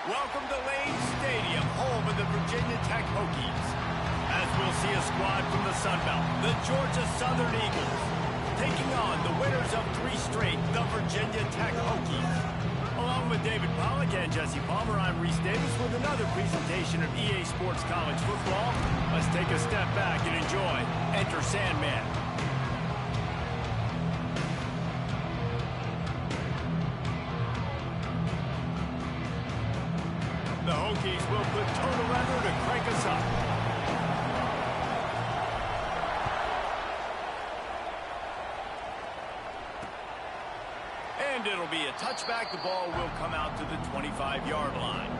Welcome to Lane Stadium, home of the Virginia Tech Hokies. As we'll see a squad from the Sun Belt, the Georgia Southern Eagles, taking on the winners of 3 straight, the Virginia Tech Hokies. Along with David Pollack and Jesse Palmer, I'm Reese Davis with another presentation of EA Sports College Football. Let's take a step back and enjoy Enter Sandman. The Hokies will put total leather to crank us up. And it'll be a touchback. The ball will come out to the 25-yard line.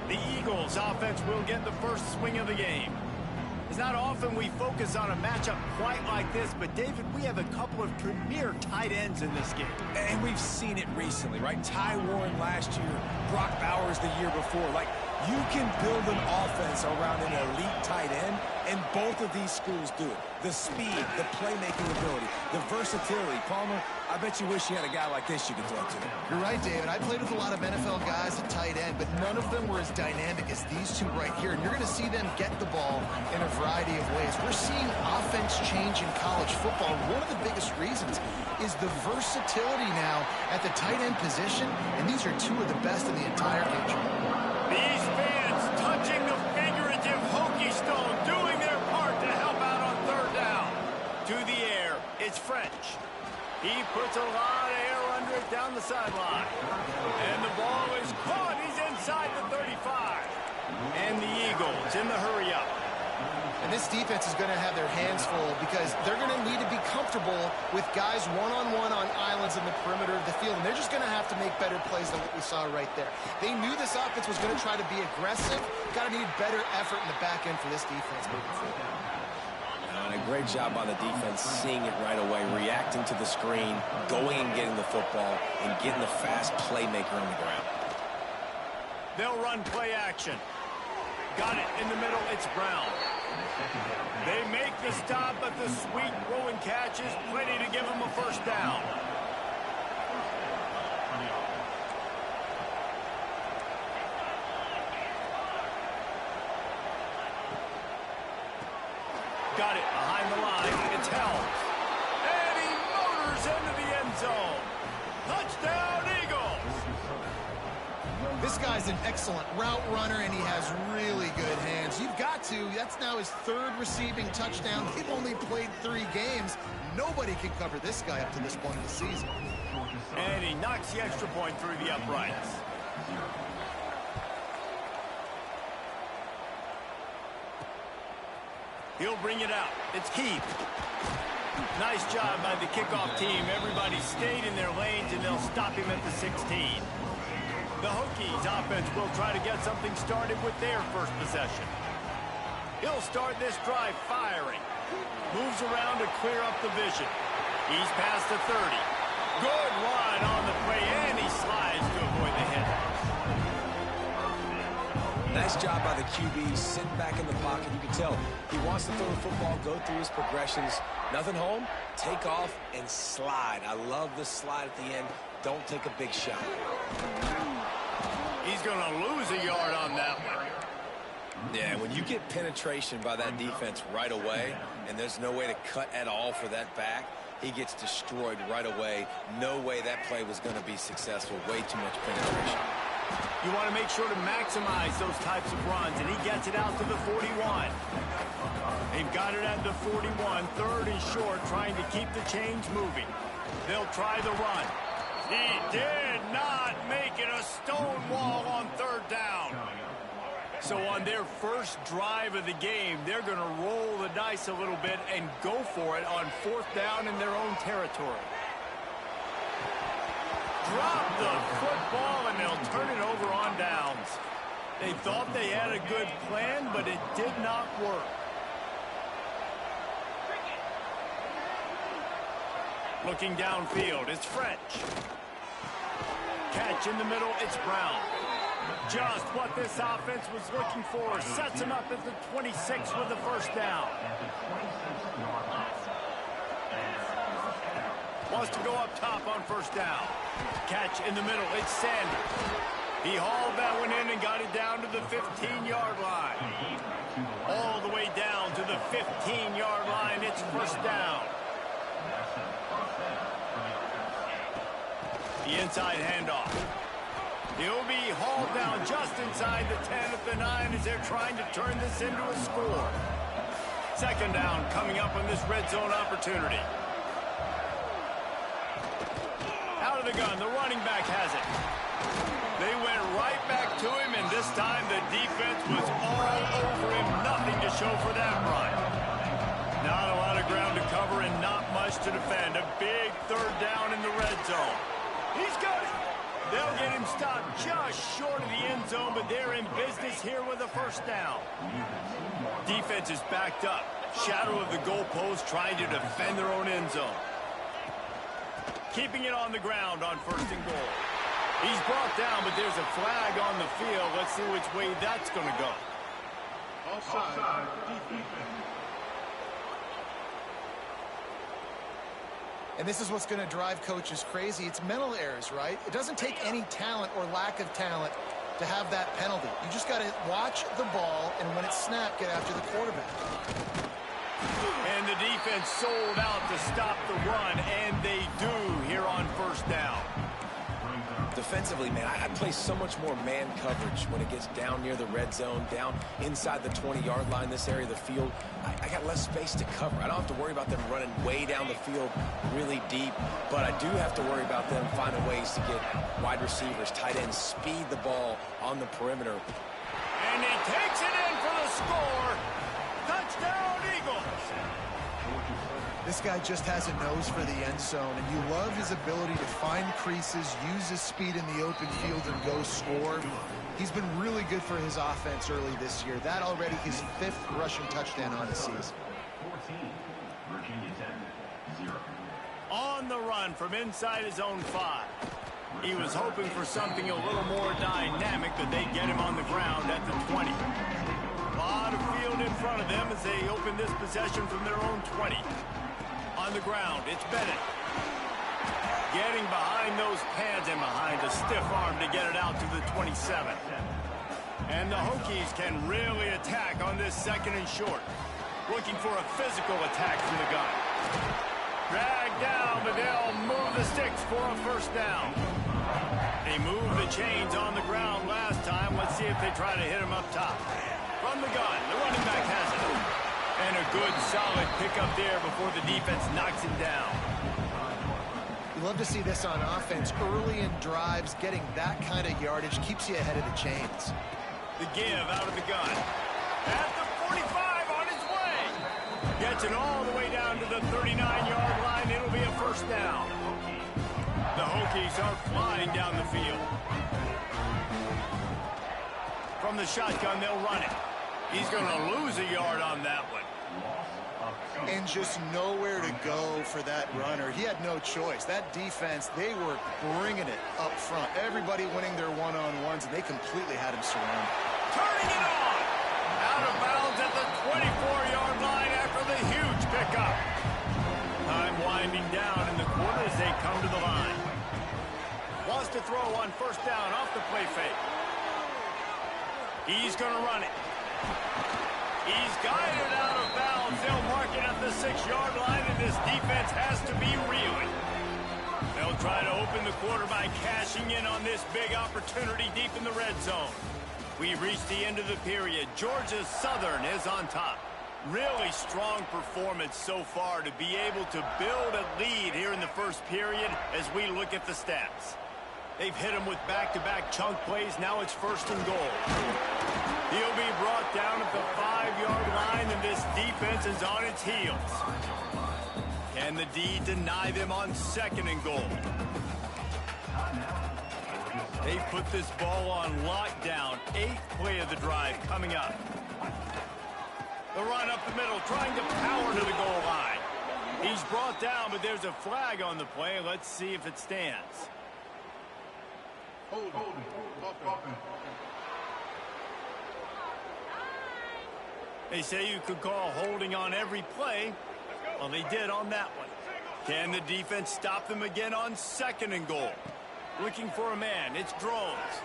The Eagles offense will get the first swing of the game. It's not often we focus on a matchup quite like this, but David, we have a couple of premier tight ends in this game. And we've seen it recently, right? Ty Warren last year, Brock Bowers the year before. Like, you can build an offense around an elite tight end, and both of these schools do it. The speed, the playmaking ability, the versatility. Palmer, I bet you wish you had a guy like this you could throw to. You're right, David. I played with a lot of NFL guys at tight end, but none of them were as dynamic as these two right here. And you're going to see them get the ball in a variety of ways. We're seeing offense change in college football. One of the biggest reasons is the versatility now at the tight end position, and these are two of the best in the entire country. These fans touching the figurative Hokie stone, doing their part to help out on third down. To the air, it's French. He puts a lot of air under it down the sideline. And the ball is caught. He's inside the 35. And the Eagles in the hurry-up. And this defense is going to have their hands full because they're going to need to be comfortable with guys one-on-one on islands in the perimeter of the field. And they're just going to have to make better plays than what we saw right there. They knew this offense was going to try to be aggressive. Got to need better effort in the back end for this defense moving forward. And a great job by the defense, seeing it right away, reacting to the screen, going and getting the football, and getting the fast playmaker on the ground. They'll run play action. Got it in the middle. It's Brown. They make the stop, but the sweet rolling catch is plenty to give them a first down. Got it behind the line. It's Helms. And he motors into the end zone. Touchdown, Eagles! This guy's an excellent route runner, and he has really good hands. You've got to. That's now his 3rd receiving touchdown. They've only played 3 games. Nobody can cover this guy up to this point of the season. And he knocks the extra point through the uprights. He'll bring it out. It's Keith. Nice job by the kickoff team. Everybody stayed in their lanes, and they'll stop him at the 16. The Hokies offense will try to get something started with their first possession. He'll start this drive firing. Moves around to clear up the vision. He's past the 30. Good line on the play, and he slides to avoid the hit. Nice job by the QB, sitting back in the pocket. You can tell he wants to throw the football, go through his progressions. Nothing home, take off, and slide. I love the slide at the end. Don't take a big shot. He's going to lose a yard on that one. Yeah, when you get penetration by that defense right away, and there's no way to cut at all for that back, he gets destroyed right away. No way that play was going to be successful. Way too much penetration. You want to make sure to maximize those types of runs, and he gets it out to the 41. They've got it at the 41, 3rd and short, trying to keep the chains moving. They'll try the run. He did not make it a stone wall on 3rd down. So on their first drive of the game, they're going to roll the dice a little bit and go for it on 4th down in their own territory. Drop the football, and they'll turn it over on downs. They thought they had a good plan, but it did not work. Looking downfield, it's French. Catch in the middle, it's Brown. Just what this offense was looking for. Sets him up at the 26 with the first down. Wants to go up top on first down. Catch in the middle, it's Sanders. He hauled that one in and got it down to the 15-yard line. All the way down to the 15-yard line. It's first down. The inside handoff. He'll be hauled down just inside the 10 at the 9 as they're trying to turn this into a score. Second down coming up on this red zone opportunity. Out of the gun, the running back has it. They went right back to him, and this time the defense was all over him. Nothing to show for that run. Not a lot of ground to cover and not much to defend. A big third down in the red zone. He's got it. They'll get him stopped just short of the end zone, but they're in business here with a first down. Defense is backed up. Shadow of the goalpost trying to defend their own end zone. Keeping it on the ground on first and goal. He's brought down, but there's a flag on the field. Let's see which way that's going to go. Offside. And this is what's going to drive coaches crazy. It's mental errors, right? It doesn't take any talent or lack of talent to have that penalty. You just got to watch the ball, and when it's snapped, get after the quarterback. And the defense sold out to stop the run, and they do here on first down. Defensively, man, I play so much more man coverage when it gets down near the red zone, down inside the 20-yard line, this area of the field. I got less space to cover. I don't have to worry about them running way down the field really deep, but I do have to worry about them finding ways to get wide receivers, tight ends, speed the ball on the perimeter. And he takes it in for the score. Touchdown, Eagles. This guy just has a nose for the end zone, and you love his ability to find creases, use his speed in the open field, and go score. He's been really good for his offense early this year. That already his 5th rushing touchdown on the season. On the run from inside his own 5. He was hoping for something a little more dynamic, but they get him on the ground at the 20. A lot of field in front of them as they open this possession from their own 20. On the ground, it's Bennett. Getting behind those pads and behind a stiff arm to get it out to the 27. And the Hokies can really attack on this second and short. Looking for a physical attack from the gun. Dragged down, but they'll move the sticks for a first down. They moved the chains on the ground last time. Let's see if they try to hit him up top. From the gun, the running back has it. And a good, solid pickup there before the defense knocks him down. You love to see this on offense. Early in drives, getting that kind of yardage keeps you ahead of the chains. The give out of the gun. At the 45 on his way. Gets it all the way down to the 39-yard line. It'll be a first down. The Hokies are flying down the field. From the shotgun, they'll run it. He's going to lose a yard on that one. And just nowhere to go for that runner. He had no choice. That defense, they were bringing it up front. Everybody winning their one-on-ones, and they completely had him surrounded. Turning it on. Out of bounds at the 24-yard line after the huge pickup. Time winding down in the quarter as they come to the line. Wants to throw on first down off the play fake. He's going to run it. He's guided out of bounds. They'll mark it at the 6-yard line, and this defense has to be reeling. They'll try to open the quarter by cashing in on this big opportunity deep in the red zone. We've reached the end of the period. Georgia Southern is on top. Really strong performance so far to be able to build a lead here in the first period as we look at the stats. They've hit him with back-to-back chunk plays. Now it's first and goal. He'll be brought down at the 5-yard line, and this defense is on its heels. Can the D deny them on second and goal? They put this ball on lockdown. 8th play of the drive coming up. The run up the middle, trying to power to the goal line. He's brought down, but there's a flag on the play. Let's see if it stands. Hold. They say you could call holding on every play. Well, they did on that one. Can the defense stop them again on second and goal? Looking for a man. It's Drones.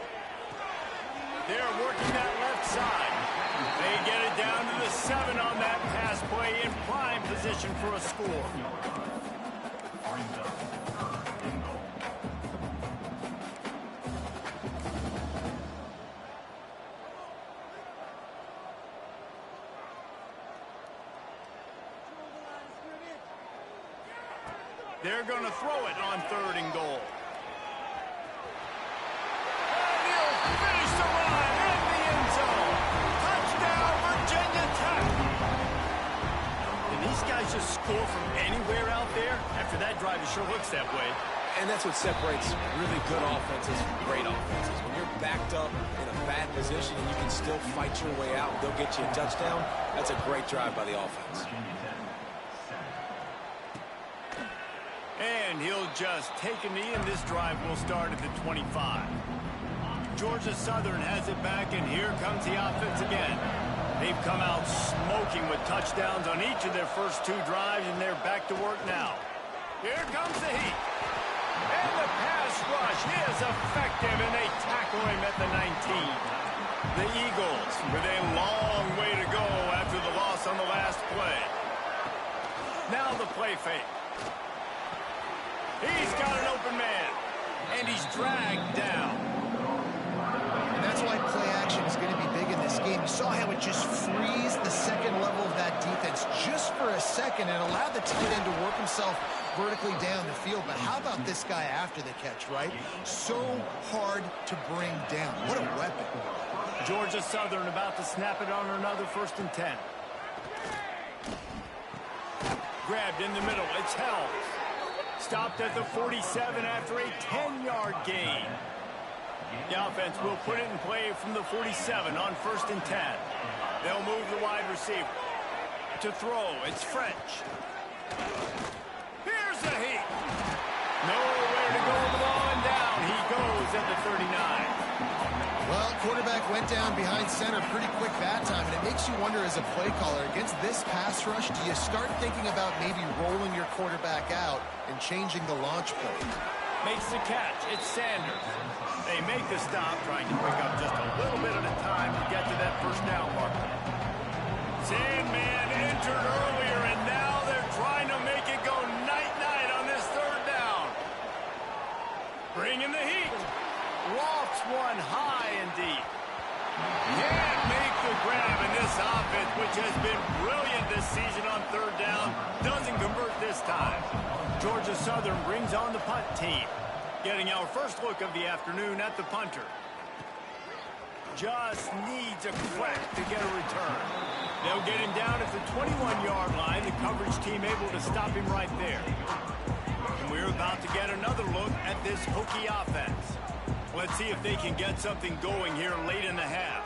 They're working that left side. They get it down to the 7 on that pass play in prime position for a score. They're going to throw it on 3rd and goal. And he'll finish the run in the end zone. Touchdown, Virginia Tech. And these guys just score from anywhere out there? After that drive, it sure looks that way. And that's what separates really good offenses from great offenses. When you're backed up in a bad position and you can still fight your way out, they'll get you a touchdown. That's a great drive by the offense. And he'll just take a knee, and this drive will start at the 25. Georgia Southern has it back, and here comes the offense again. They've come out smoking with touchdowns on each of their first 2 drives, and they're back to work now. Here comes the heat. And the pass rush is effective, and they tackle him at the 19. The Eagles with a long way to go after the loss on the last play. Now the play fake. He's got an open man, and he's dragged down. And that's why play action is going to be big in this game. You saw how it just freezed the second level of that defense just for a second and allowed the tight end to work himself vertically down the field. But how about this guy after the catch, right? So hard to bring down. What a weapon. Georgia Southern about to snap it on another 1st and 10. Grabbed in the middle. It's held. Stopped at the 47 after a 10-yard gain. The offense will put it in play from the 47 on 1st and 10. They'll move the wide receiver. To throw, it's French. Here's the heat. Nowhere to go with the ball, and down he goes at the 39. Well, quarterback went down behind center pretty quick that time, and it makes you wonder as a play caller, against this pass rush, do you start thinking about maybe rolling your quarterback out and changing the launch play? Makes the catch. It's Sanders. They make the stop, trying to pick up just a little bit at a time to get to that 1st down marker. Sandman entered earlier, and now they're trying to make it go night-night on this 3rd down. Bringing the heat. Lofts one high and deep. Can't make the grab, and this offense, which has been brilliant this season on 3rd down, doesn't convert this time. Georgia Southern brings on the punt team. Getting our first look of the afternoon at the punter. Just needs a crack to get a return. They'll get him down at the 21-yard line. The coverage team able to stop him right there. And we're about to get another look at this Hokie offense. Let's see if they can get something going here late in the half.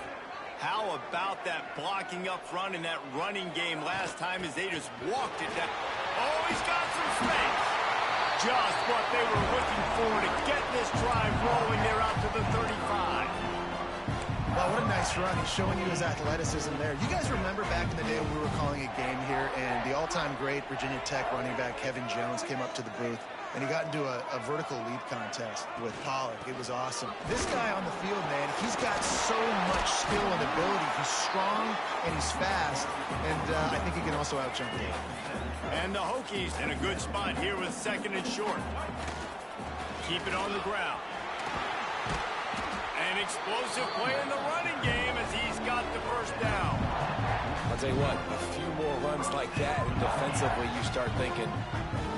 How about that blocking up front in that running game last time as they just walked it down. Oh, he's got some space. Just what they were looking for to get this drive rolling. They're out to the 35. Wow, what a nice run. He's showing you his athleticism there. You guys remember back in the day when we were calling a game here and the all-time great Virginia Tech running back Kevin Jones came up to the booth and he got into a vertical leap contest with Pollock. It was awesome. This guy on the field, man, he's got so much skill and ability. He's strong and he's fast, and I think he can also out-jump it. And the Hokies in a good spot here with 2nd and short. Keep it on the ground. An explosive play in the running game as he's got the 1st down. I'll tell you what, a few more runs like that, and defensively you start thinking,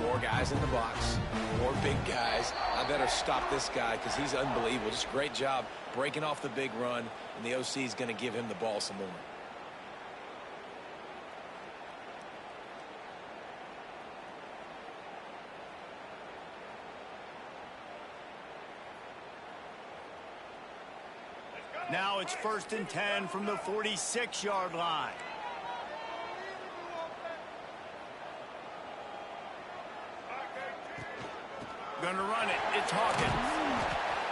more guys in the box, more big guys. I better stop this guy because he's unbelievable. Just a great job breaking off the big run, and the OC is going to give him the ball some more. Now it's 1st and 10 from the 46-yard line. Gonna run it. It's Hawkins.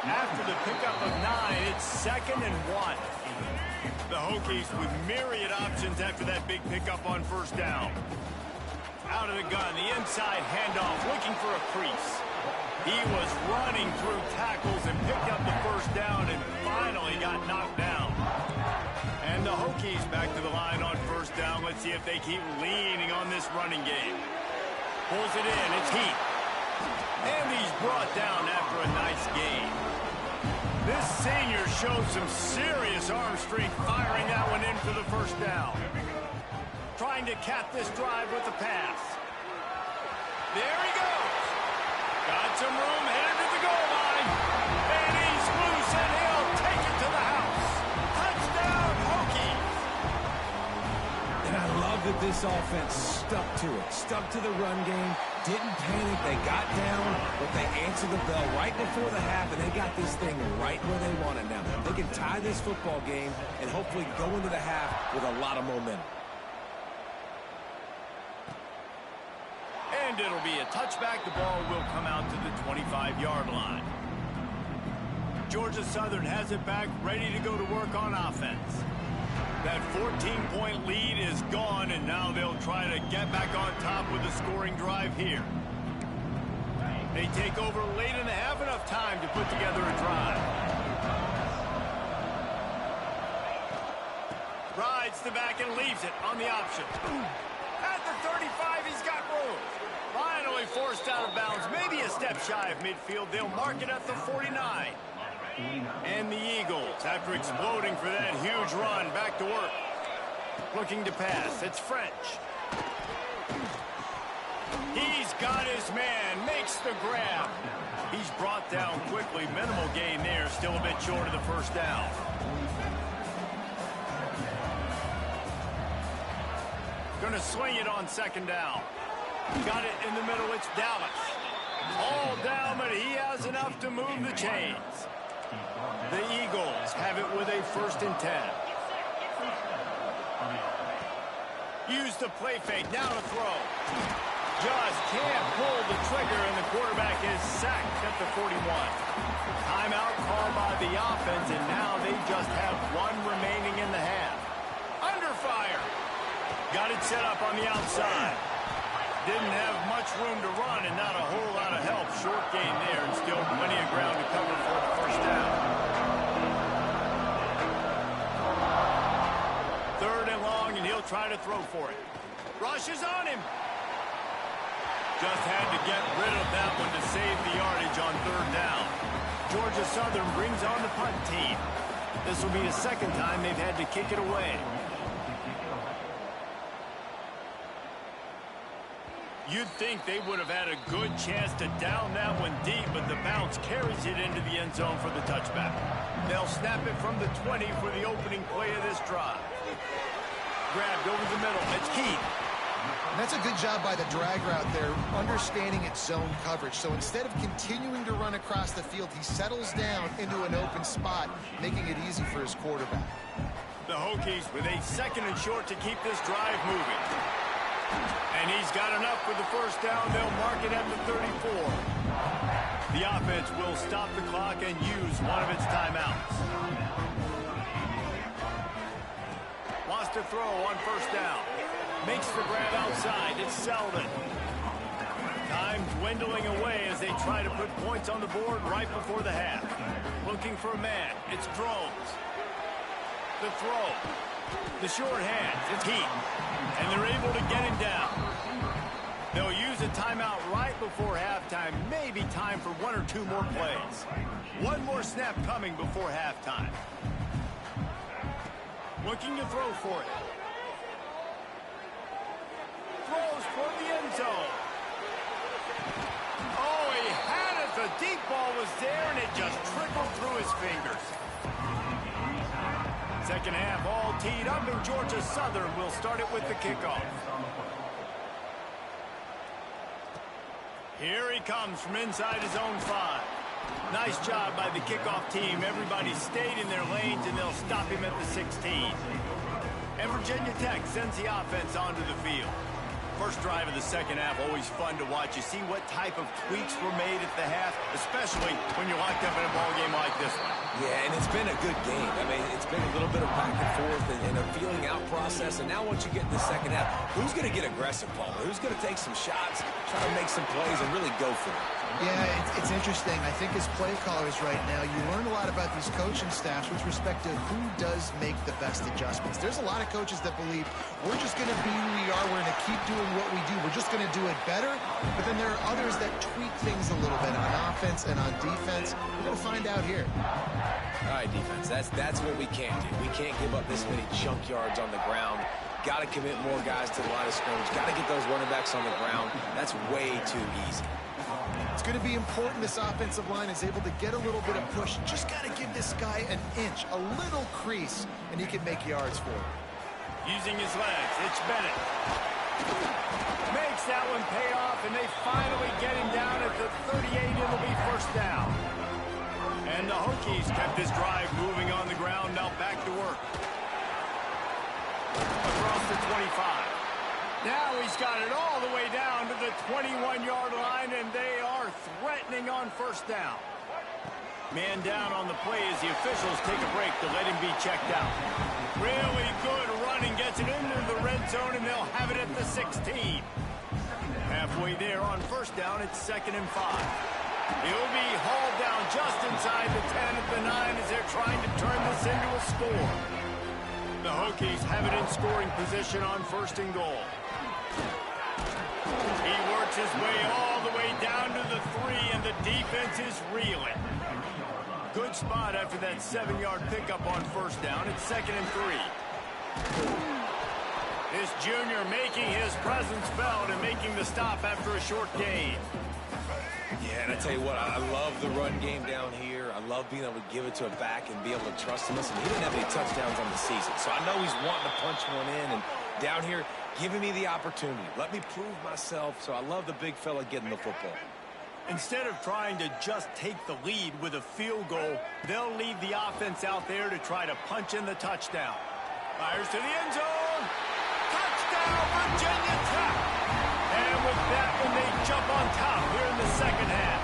After the pickup of 9, it's 2nd and 1. The Hokies with myriad options after that big pickup on 1st down. Out of the gun, the inside handoff, looking for a crease. He was running through tackles and picked up the 1st down and finally got knocked down. Hokies back to the line on first down. Let's see if they keep leaning on this running game. Pulls it in. It's Heath. And he's brought down after a nice gain. This senior shows some serious arm strength firing that one in for the first down. Trying to cap this drive with the pass. There he goes. Got some room, headed to the goal line. And he's loose, and he'll take it to the house. Touchdown, Hokies. And I love that this offense stuck to it. Stuck to the run game. Didn't panic. They got down, but they answered the bell right before the half, and they got this thing right where they want it now. They can tie this football game and hopefully go into the half with a lot of momentum. And it'll be a touchback. The ball will come out to the 25-yard line. Georgia Southern has it back, ready to go to work on offense. That 14-point lead is gone, and now they'll try to get back on top with a scoring drive here. They take over late in the half, enough time to put together a drive. Rides the back and leaves it on the option. At the 35, he's got room. Finally forced out of bounds, maybe a step shy of midfield. They'll mark it at the 49. And the Eagles, after exploding for that huge run, back to work. Looking to pass. It's French. He's got his man. Makes the grab. He's brought down quickly. Minimal gain there. Still a bit short of the first down. Gonna swing it on second down. Got it in the middle. It's Dallas. All down, but he has enough to move the chains. The Eagles have it with a 1st and 10. Use the play fake. Now to throw. Just can't pull the trigger, and the quarterback is sacked at the 41. Timeout called by the offense, and now they just have one remaining in the half. Under fire. Got it set up on the outside. Didn't have much room to run and not a whole lot of help. Short gain there and still plenty of ground to cover for the first down. 3rd and long, and he'll try to throw for it. Rush is on him. Just had to get rid of that one to save the yardage on 3rd down. Georgia Southern brings on the punt team. This will be the 2nd time they've had to kick it away. You'd think they would have had a good chance to down that one deep, but the bounce carries it into the end zone for the touchback. They'll snap it from the 20 for the opening play of this drive. Grabbed over the middle. It's Keith. And that's a good job by the drag route there, understanding its zone coverage. So instead of continuing to run across the field, he settles down into an open spot, making it easy for his quarterback. The Hokies with a 2nd and short to keep this drive moving. And he's got enough for the first down. They'll mark it at the 34. The offense will stop the clock and use one of its timeouts. Wants to throw on first down. Makes the grab outside. It's Selden. Time dwindling away as they try to put points on the board right before the half. Looking for a man. It's Drones. The throw. The short hand. It's Heat. And they're able to get him down. They'll use a timeout right before halftime. Maybe time for 1 or 2 more plays. One more snap coming before halftime. Looking to throw for it. Throws for the end zone. Oh, he had it. The deep ball was there, and it just trickled through his fingers. 2nd half all teed up, and Georgia Southern will start it with the kickoff. Here he comes from inside his own 5. Nice job by the kickoff team. Everybody stayed in their lanes, and they'll stop him at the 16. And Virginia Tech sends the offense onto the field. First drive of the 2nd half, always fun to watch. You see what type of tweaks were made at the half, especially when you're locked up in a ball game like this one. Yeah, and it's been a good game. I mean, it's been a little bit of back and forth and a feeling out process. And now once you get in the 2nd half, who's going to get aggressive, Paul? Who's going to take some shots, try to make some plays, and really go for it? Yeah, it's interesting. I think as play callers right now, you learn a lot about these coaching staffs with respect to who does make the best adjustments. There's a lot of coaches that believe we're just going to be who we are. We're going to keep doing what we do. We're just going to do it better. But then there are others that tweak things a little bit on offense and on defense. We're going to find out here. All right, defense, that's what we can't do. We can't give up this many chunk yards on the ground. Got to commit more guys to the line of scrimmage. Got to get those running backs on the ground. That's way too easy. It's going to be important this offensive line is able to get a little bit of push. Just got to give this guy an inch, a little crease, and he can make yards for it. Using his legs, it's Bennett. Makes that one pay off, and they finally get him down at the 38. It'll be first down. And the Hokies kept this drive moving on the ground. Now back to work. Across the 25. Now he's got it all the way down to the 21-yard line, and they are threatening on first down. Man down on the play as the officials take a break to let him be checked out. Really good running, gets it into the red zone, and they'll have it at the 16. Halfway there on first down, it's 2nd and 5. He'll be hauled down just inside the 10 at the 9 as they're trying to turn this into a score. The Hokies have it in scoring position on 1st and goal. He works his way all the way down to the 3, and the defense is reeling. Good spot after that 7-yard pickup on first down. It's 2nd and 3. This junior making his presence felt and making the stop after a short gain. Yeah, and I tell you what, I love the run game down here. I love being able to give it to a back and be able to trust him. Listen, he didn't have any touchdowns on the season, so I know he's wanting to punch one in. And down here, giving me the opportunity. Let me prove myself, so I love the big fella getting the football. Instead of trying to just take the lead with a field goal, they'll leave the offense out there to try to punch in the touchdown. Fires to the end zone. Touchdown, Virginia Tech. And with that one, they jump on top here in the second half.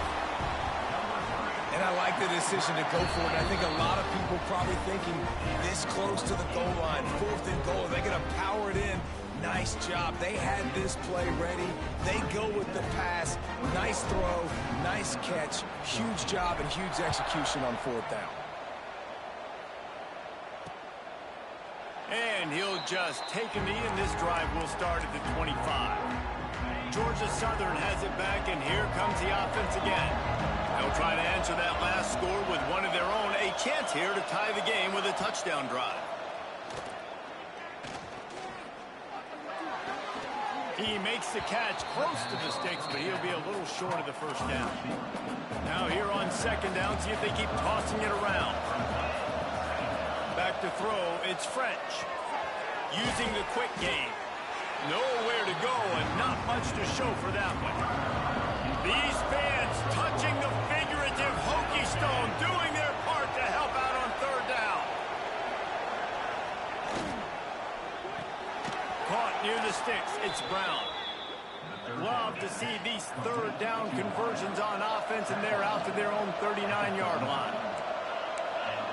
And I like the decision to go for it. I think a lot of people probably thinking this close to the goal line, 4th and goal, they're going to power it in. Nice job. They had this play ready. They go with the pass. Nice throw, nice catch, huge job and huge execution on 4th down. And he'll just take a knee, and this drive will start at the 25. Georgia Southern has it back, and here comes the offense again. They'll try to answer that last score with one of their own. A chance here to tie the game with a touchdown drive. He makes the catch close to the sticks, but he'll be a little short of the first down. Now here on 2nd down, see if they keep tossing it around. Back to throw, it's French. Using the quick game. Nowhere to go and not much to show for that one. These fans touching the figurative Hokie stone, doing their part to help out on 3rd down. Caught near the sticks, it's Brown. Love to see these 3rd down conversions on offense, and they're out to their own 39-yard line.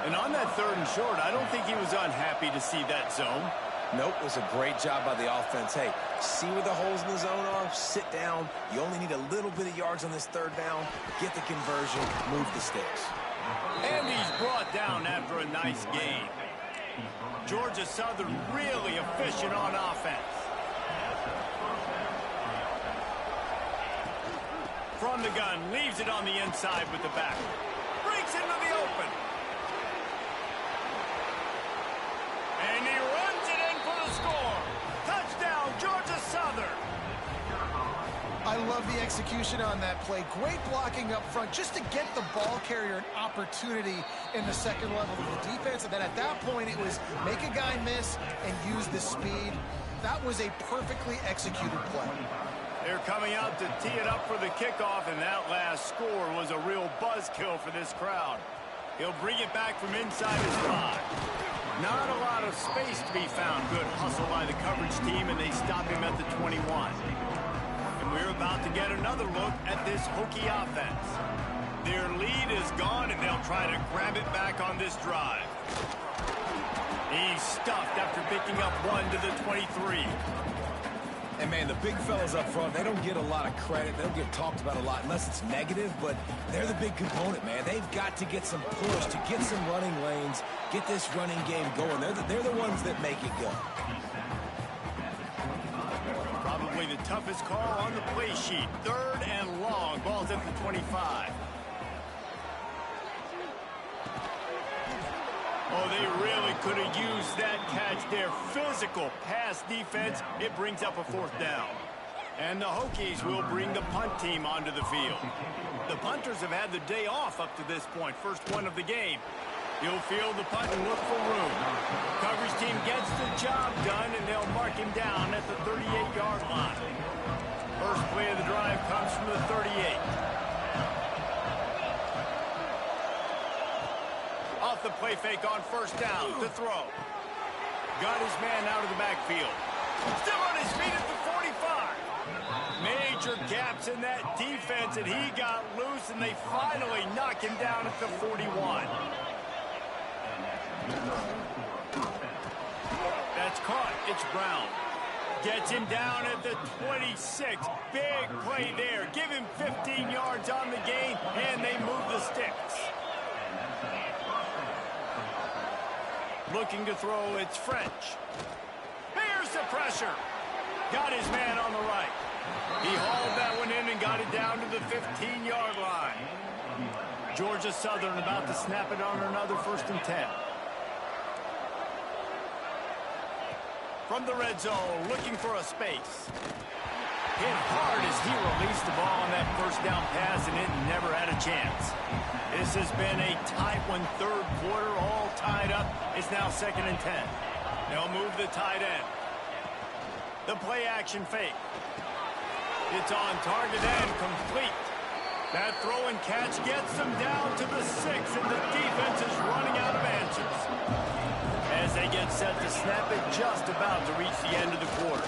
And on that 3rd and short, I don't think he was unhappy to see that zone. Nope, it was a great job by the offense. Hey, see where the holes in the zone are? Sit down. You only need a little bit of yards on this 3rd down. Get the conversion, move the sticks. And he's brought down after a nice game. Georgia Southern really efficient on offense. From the gun, leaves it on the inside with the back. Breaks into the open. And he runs it in for the score. Touchdown, Georgia Southern. I love the execution on that play. Great blocking up front just to get the ball carrier an opportunity in the 2nd level of the defense. And then at that point, it was make a guy miss and use the speed. That was a perfectly executed play. They're coming out to tee it up for the kickoff, and that last score was a real buzzkill for this crowd. He'll bring it back from inside his 5. Not a lot of space to be found. Good hustle by the coverage team, and they stop him at the 21. And we're about to get another look at this Hokie offense. Their lead is gone, and they'll try to grab it back on this drive. He's stuffed after picking up 1 to the 23. And, man, the big fellas up front, they don't get a lot of credit. They don't get talked about a lot unless it's negative, but they're the big component, man. They've got to get some push, to get some running lanes, get this running game going. They're the ones that make it go. Probably the toughest call on the play sheet. 3rd and long. Ball's at the 25. Oh, they really could have used that catch there. Physical pass defense. It brings up a 4th down. And the Hokies will bring the punt team onto the field. The punters have had the day off up to this point. First one of the game. He'll field the punt and look for room. Coverage team gets the job done, and they'll mark him down at the 38-yard line. First play of the drive comes from the 38. Off the play fake on 1st down to throw. Got his man out of the backfield. Still on his feet at the 45. Major gaps in that defense, and he got loose, and they finally knock him down at the 41. That's caught. It's Brown. Gets him down at the 26. Big play there. Give him 15 yards on the gain, and they move the sticks. Looking to throw, it's French. Here's the pressure. Got his man on the right. He hauled that one in and got it down to the 15-yard line. Georgia Southern about to snap it on another 1st and 10. From the red zone, looking for a space. Hit hard as he released the ball on that 1st down pass, and it never had a chance. This has been a tight one. 3rd quarter, all tied up. It's now 2nd and 10. They'll move the tight end. The play action fake. It's on target and complete. That throw and catch gets them down to the 6, and the defense is running out of answers. As they get set to snap it, just about to reach the end of the quarter.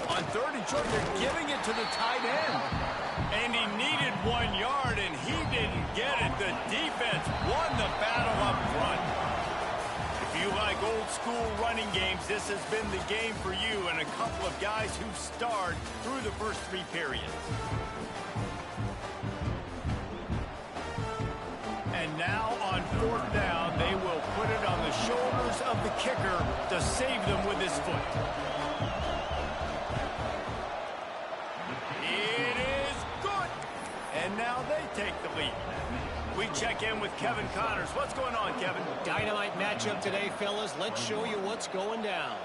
On 3rd and short, they're giving it to the tight end. And he needed 1 yard, and he didn't get it. The defense won the battle up front. If you like old school running games, this has been the game for you and a couple of guys who've starred through the first 3 periods. And now on 4th down, they will put it on the shoulders of the kicker to save them with his foot. It is good. And now they take the lead. We check in with Kevin Connors. What's going on, Kevin? Dynamite matchup today, fellas. Let's show you what's going down.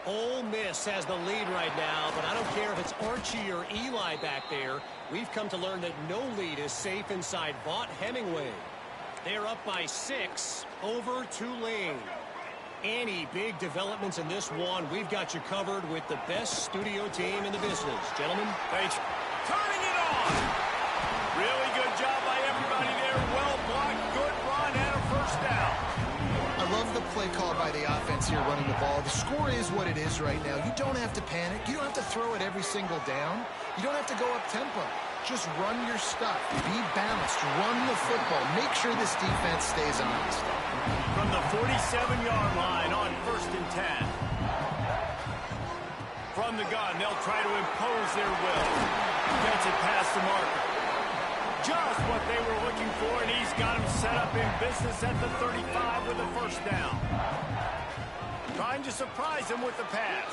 Ole Miss has the lead right now, but I don't care if it's Archie or Eli back there. We've come to learn that no lead is safe inside Vaught Hemingway. They're up by 6 over Tulane. Any big developments in this one, we've got you covered with the best studio team in the business. Gentlemen. Thanks. Turning it on. Really good job by everybody there. Well blocked, good run, and a 1st down. I love the play call by the offense here running the ball. The score is what it is right now. You don't have to panic. You don't have to throw it every single down. You don't have to go up tempo. Just run your stuff. Be balanced. Run the football. Make sure this defense stays honest. From the 47-yard line on 1st and 10. From the gun, they'll try to impose their will. Gets it past the marker. Just what they were looking for, and he's got him set up in business at the 35 with a 1st down. Trying to surprise him with the pass.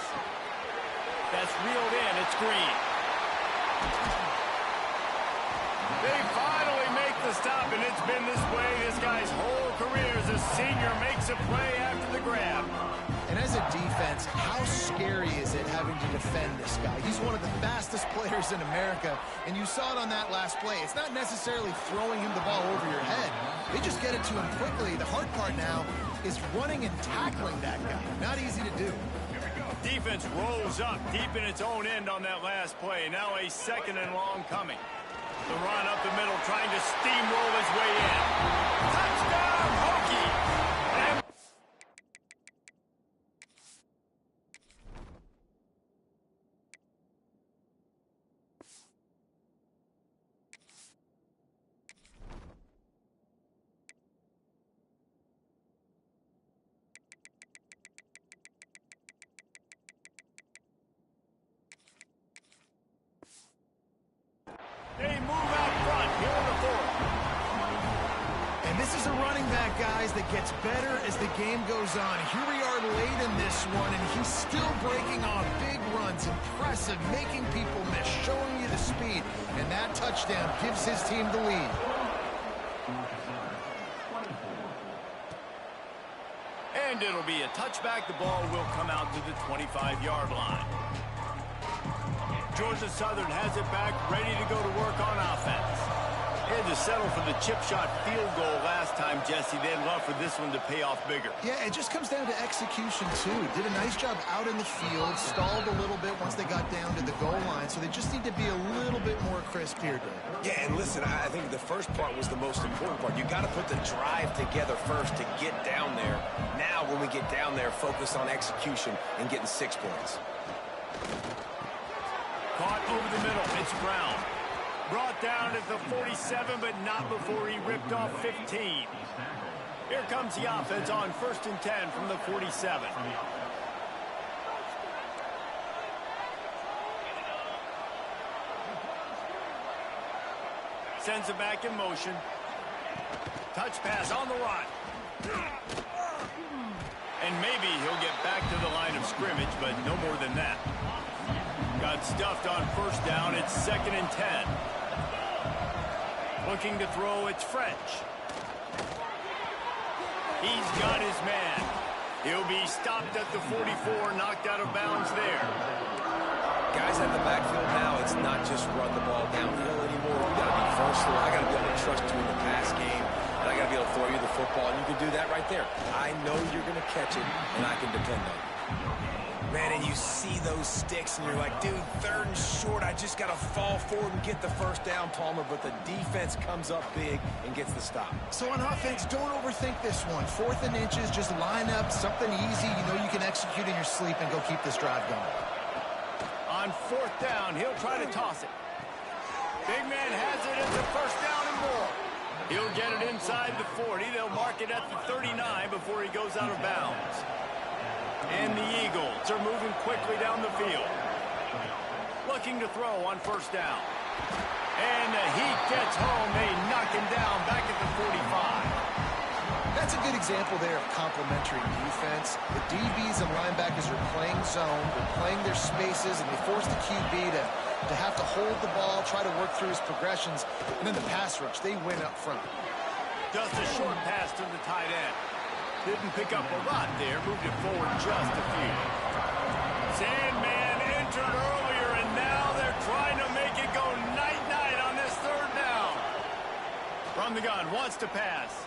That's reeled in. It's Green. They finally make the stop, and it's been this way this guy's whole career as a senior. Makes a play after the grab. And as a defense, how scary is it having to defend this guy? He's one of the fastest players in America, and you saw it on that last play. It's not necessarily throwing him the ball over your head. They just get it to him quickly. The hard part now is running and tackling that guy. Not easy to do. Defense rolls up deep in its own end on that last play. Now a 2nd and long coming. The run up the middle, trying to steamroll his way in. Touchdown, Hokie! And This is a running back, guys, that gets better as the game goes on. Here we are late in this one, and he's still breaking off big runs. Impressive, making people miss, showing you the speed. And that touchdown gives his team the lead. And it'll be a touchback. The ball will come out to the 25-yard line. Georgia Southern has it back, ready to go to work on offense. They had to settle for the chip shot field goal last time, Jesse. They'd love for this one to pay off bigger. Yeah, it just comes down to execution, too. Did a nice job out in the field, stalled a little bit once they got down to the goal line, so they just need to be a little bit more crisp here, Dave. Yeah, and listen, I think the first part was the most important part. You got to put the drive together first to get down there. Now, when we get down there, focus on execution and getting 6 points. Caught over the middle. It's Brown. Brought down at the 47, but not before he ripped off 15. Here comes the offense on 1st and 10 from the 47. Sends it back in motion. Touch pass on the run. And maybe he'll get back to the line of scrimmage, but no more than that. Got stuffed on 1st down. It's 2nd and 10. Looking to throw, it's French. He's got his man. He'll be stopped at the 44, knocked out of bounds there. Guys at the backfield now, it's not just run the ball downhill anymore. You got to be versatile. I got to be able to trust you in the pass game, and I got to be able to throw you the football, and you can do that right there. I know you're going to catch it, and I can depend on it. Man, and you see those sticks, and you're like, dude, 3rd and short. I just got to fall forward and get the 1st down, Palmer, but the defense comes up big and gets the stop. So on offense, don't overthink this one. 4th and inches, just line up, something easy. You know you can execute in your sleep and go keep this drive going. On 4th down, he'll try to toss it. Big man has it at the 1st down and more. He'll get it inside the 40. They'll mark it at the 39 before he goes out of bounds. And the Eagles are moving quickly down the field. Looking to throw on 1st down. And the heat gets home. They knock him down back at the 45. That's a good example there of complementary defense. The DBs and linebackers are playing zone. They're playing their spaces, and they force the QB to have to hold the ball, try to work through his progressions. And then the pass rush, they win up front. Just a short pass to the tight end. Didn't pick up a lot there. Moved it forward just a few. Sandman entered earlier, and now they're trying to make it go night-night on this 3rd down. From the gun, wants to pass.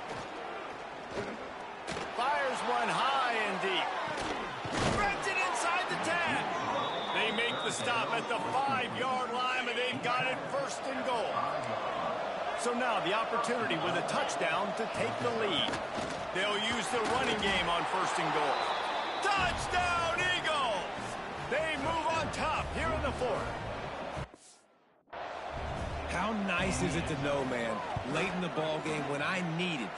Fires one high and deep. Spreads it inside the 10. They make the stop at the 5-yard line, and they've got it 1st and goal. So now the opportunity with a touchdown to take the lead. They'll use the running game on 1st and goal. Touchdown, Eagles! They move on top here in the 4th. How nice is it to know, man, late in the ball game when I need it,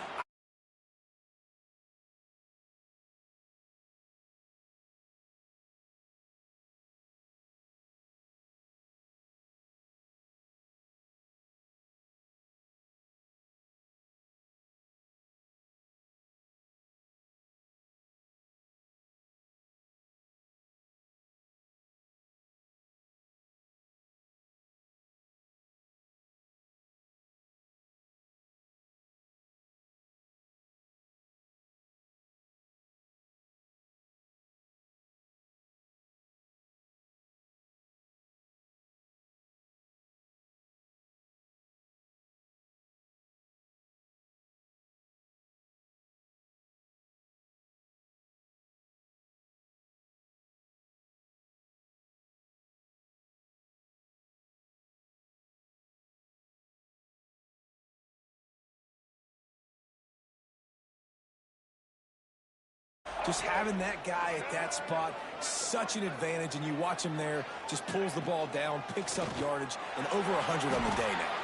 just having that guy at that spot, such an advantage, and you watch him there, just pulls the ball down, picks up yardage, and over 100 on the day now.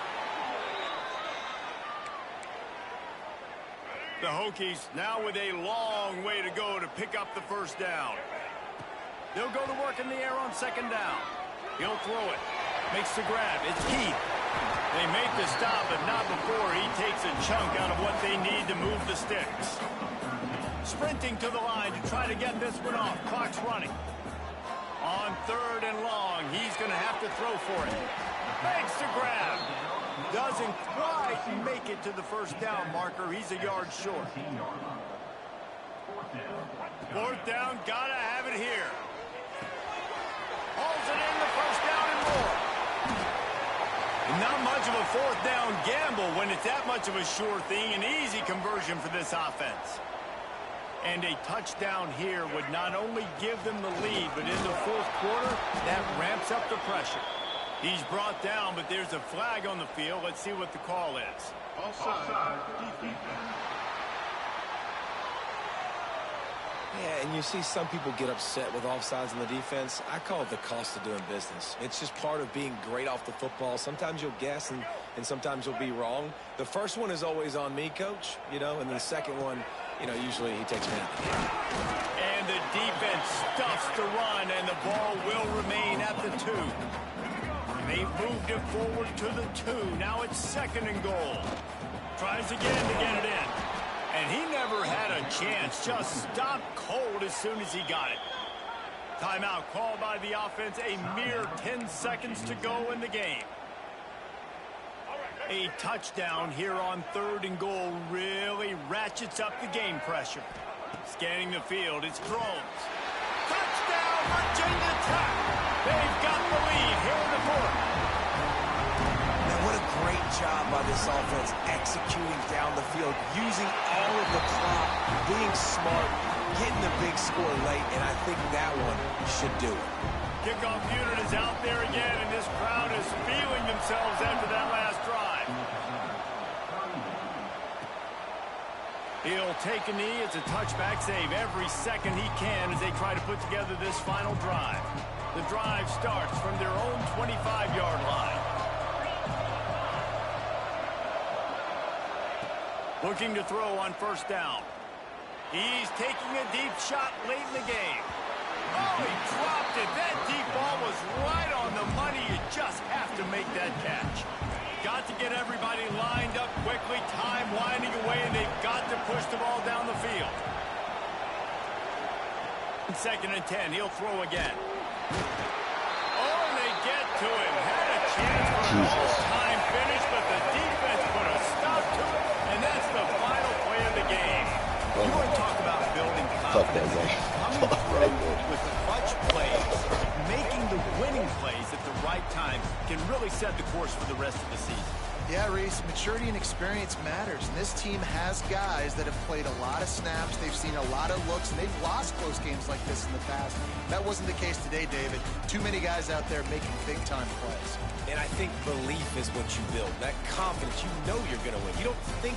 The Hokies now with a long way to go to pick up the 1st down. They'll go to work in the air on 2nd down. He'll throw it. Makes the grab. It's Keith. They make the stop, but not before he takes a chunk out of what they need to move the sticks. Sprinting to the line to try to get this one off. Clock's running. On 3rd and long, he's going to have to throw for it. Makes the grab. Doesn't quite make it to the first down marker. He's a yard short. 4th down, gotta have it here. Hauls it in, the first down and more. Not much of a 4th down gamble when it's that much of a sure thing. An easy conversion for this offense. And a touchdown here would not only give them the lead, but in the 4th quarter, that ramps up the pressure. He's brought down, but there's a flag on the field. Let's see what the call is. Offside. Defense. Yeah, and you see some people get upset with offsides in the defense. I call it the cost of doing business. It's just part of being great off the football. Sometimes you'll guess and sometimes you'll be wrong. The first one is always on me, Coach, and then the second one, usually he takes me out. And the defense stuffs the run, and the ball will remain at the 2. They've moved it forward to the 2. Now it's 2nd and goal. Tries again to get it in. And he never had a chance. Just stopped cold as soon as he got it. Timeout called by the offense. A mere 10 seconds to go in the game. A touchdown here on 3rd and goal really ratchets up the game pressure. Scanning the field, it's Drones. Touchdown, Virginia Tech! They've got the lead here in the 4th. Man, what a great job by this offense executing down the field, using all of the clock, being smart, getting the big score late, and I think that one should do it. Kickoff unit is out there again, and this crowd is feeling themselves after that last drive. He'll take a knee. It's a touchback save every second he can as they try to put together this final drive. The drive starts from their own 25-yard line. Looking to throw on 1st down. He's taking a deep shot late in the game. Oh, he dropped it. That deep ball was right on the money. You just have to make that catch. Got to get everybody lined up quickly. Time winding away, and they've got to push the ball down the field. 2nd and 10. He'll throw again. Oh, and they get to him. Had a chance for an all-time finish, but the defense put a stop to it, and that's the final play of the game. You want to talk about building confidence. Coming through with clutch plays, making the winning plays at the right time can really set the course for the rest of the season. Yeah, Reese, maturity and experience matters, and this team has guys that have played a lot of snaps. They've seen a lot of looks, and they've lost close games like this in the past. That wasn't the case today, David. Too many guys out there making big-time plays. And I think belief is what you build. That confidence, you know you're going to win. You don't think